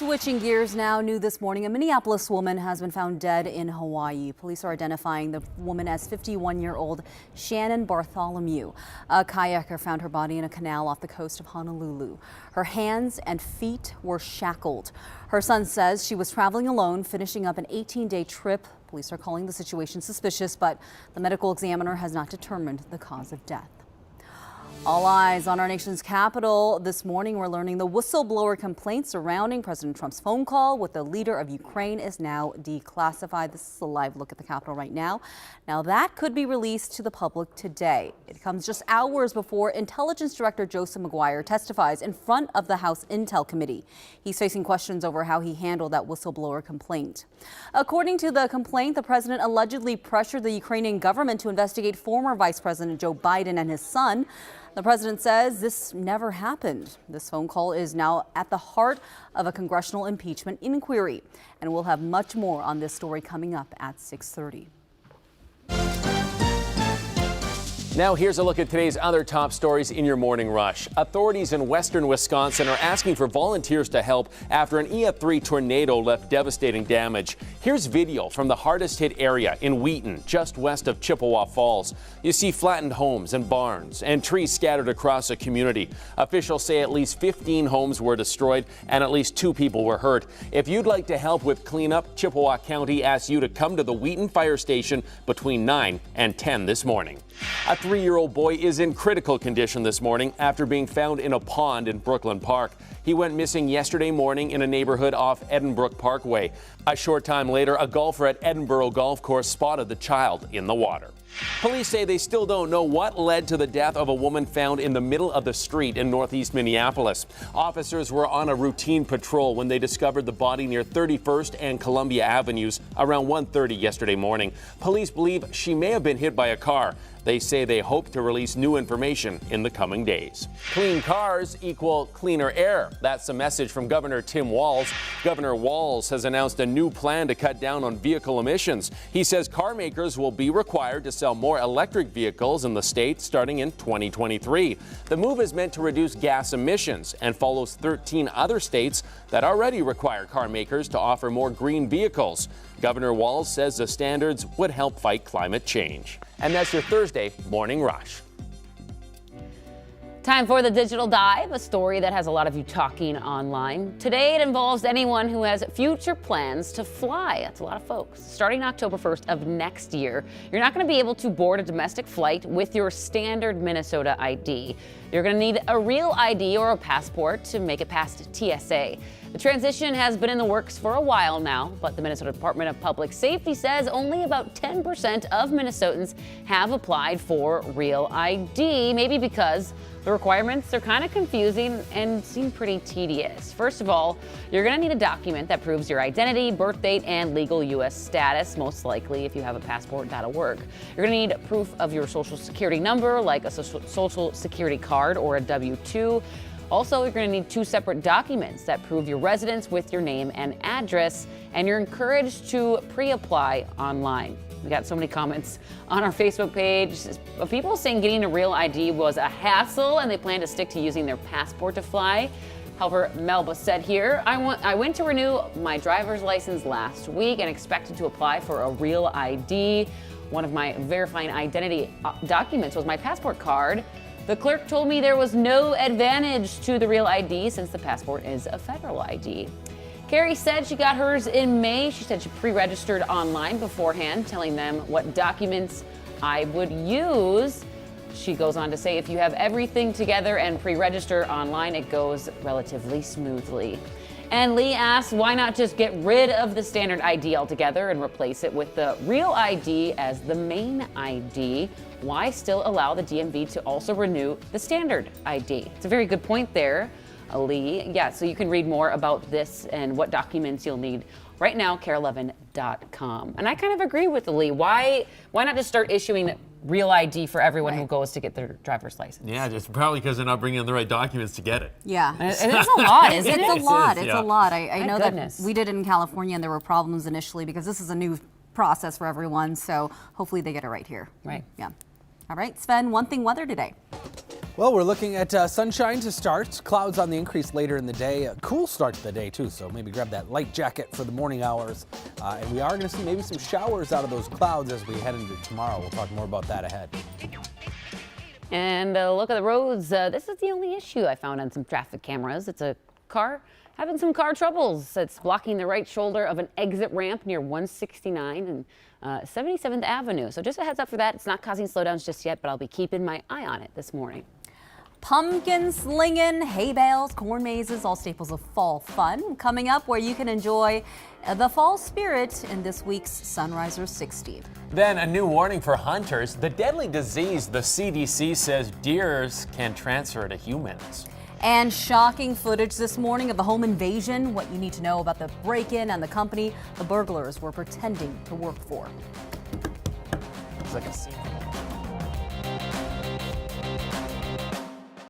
Switching gears now, new this morning, a Minneapolis woman has been found dead in Hawaii. Police are identifying the woman as 51-year-old Shannon Bartholomew. A kayaker found her body in a canal off the coast of Honolulu. Her hands and feet were shackled. Her son says she was traveling alone, finishing up an 18-day trip. Police are calling the situation suspicious, but the medical examiner has not determined the cause of death. All eyes on our nation's capital. This morning, we're learning the whistleblower complaint surrounding President Trump's phone call with the leader of Ukraine is now declassified. This is a live look at the Capitol right now. Now, that could be released to the public today. It comes just hours before Intelligence Director Joseph Maguire testifies in front of the House Intel Committee. He's facing questions over how he handled that whistleblower complaint. According to the complaint, the president allegedly pressured the Ukrainian government to investigate former Vice President Joe Biden and his son. The president says this never happened. This phone call is now at the heart of a congressional impeachment inquiry. And we'll have much more on this story coming up at 6:30. Now here's a look at today's other top stories in your morning rush. Authorities in western Wisconsin are asking for volunteers to help after an EF3 tornado left devastating damage. Here's video from the hardest hit area in Wheaton, just west of Chippewa Falls. You see flattened homes and barns and trees scattered across the community. Officials say at least 15 homes were destroyed and at least 2 people were hurt. If you'd like to help with cleanup, Chippewa County asks you to come to the Wheaton Fire Station between 9 and 10 this morning. A 3-year-old boy is in critical condition this morning after being found in a pond in Brooklyn Park. He went missing yesterday morning in a neighborhood off Edinbrook Parkway. A short time later, a golfer at Edinburgh Golf Course spotted the child in the water. Police say they still don't know what led to the death of a woman found in the middle of the street in northeast Minneapolis. Officers were on a routine patrol when they discovered the body near 31st and Columbia Avenues around 1:30 yesterday morning. Police believe she may have been hit by a car. They say they hope to release new information in the coming days. Clean cars equal cleaner air. That's the message from Governor Tim Walz. Governor Walz has announced a new plan to cut down on vehicle emissions. He says car makers will be required to sell more electric vehicles in the state starting in 2023. The move is meant to reduce gas emissions and follows 13 other states that already require car makers to offer more green vehicles. Governor Walz says the standards would help fight climate change. And that's your Thursday Morning Rush. Time for the Digital Dive, a story that has a lot of you talking online. Today it involves anyone who has future plans to fly. That's a lot of folks. Starting October 1st of next year, you're not going to be able to board a domestic flight with your standard Minnesota ID. You're going to need a real ID or a passport to make it past TSA. The transition has been in the works for a while now, but the Minnesota Department of Public Safety says only about 10% of Minnesotans have applied for real ID, maybe because the requirements are kind of confusing and seem pretty tedious. First of all, you're going to need a document that proves your identity, birth date, and legal U.S. status. Most likely, if you have a passport, that'll work. You're going to need proof of your social security number, like a social security card or a W-2. Also, you're going to need 2 separate documents that prove your residence with your name and address, and you're encouraged to pre-apply online. We got so many comments on our Facebook page of people saying getting a real ID was a hassle and they plan to stick to using their passport to fly. However, Melba said here, I went to renew my driver's license last week and expected to apply for a real ID. One of my verifying identity documents was my passport card. The clerk told me there was no advantage to the real ID since the passport is a federal ID. Carrie said she got hers in May. She said she pre-registered online beforehand, telling them what documents I would use. She goes on to say if you have everything together and pre-register online, it goes relatively smoothly. And Lee asks, why not just get rid of the standard ID altogether and replace it with the real ID as the main ID? Why still allow the DMV to also renew the standard ID? It's a very good point there, Lee. Yeah, so you can read more about this and what documents you'll need right now, KARE11.com. And I kind of agree with Lee. Why not just start issuing real ID for everyone who goes to get their driver's license? Yeah, just probably because they're not bringing in the right documents to get it. Yeah. It is a lot, isn't it? It's a lot. It's yeah. a lot. I know goodness. that we did it in California and there were problems initially because this is a new process for everyone. So hopefully they get it right here. Right. Yeah. All right, Sven, one thing weather today. Well, we're looking at sunshine to start, clouds on the increase later in the day, a cool start to the day too, so maybe grab that light jacket for the morning hours. And we are going to see maybe some showers out of those clouds as we head into tomorrow. We'll talk more about that ahead. And a look at the roads. This is the only issue I found on some traffic cameras. It's a car having some car troubles. It's blocking the right shoulder of an exit ramp near 169 and 77th Avenue. So just a heads up for that. It's not causing slowdowns just yet, but I'll be keeping my eye on it this morning. Pumpkin slinging, hay bales, corn mazes, all staples of fall fun. Coming up, where you can enjoy the fall spirit in this week's Sunriser 60. Then a new warning for hunters. The deadly disease the CDC says deers can transfer to humans. And shocking footage this morning of a home invasion. What you need to know about the break-in and the company the burglars were pretending to work for. It's like a scene from a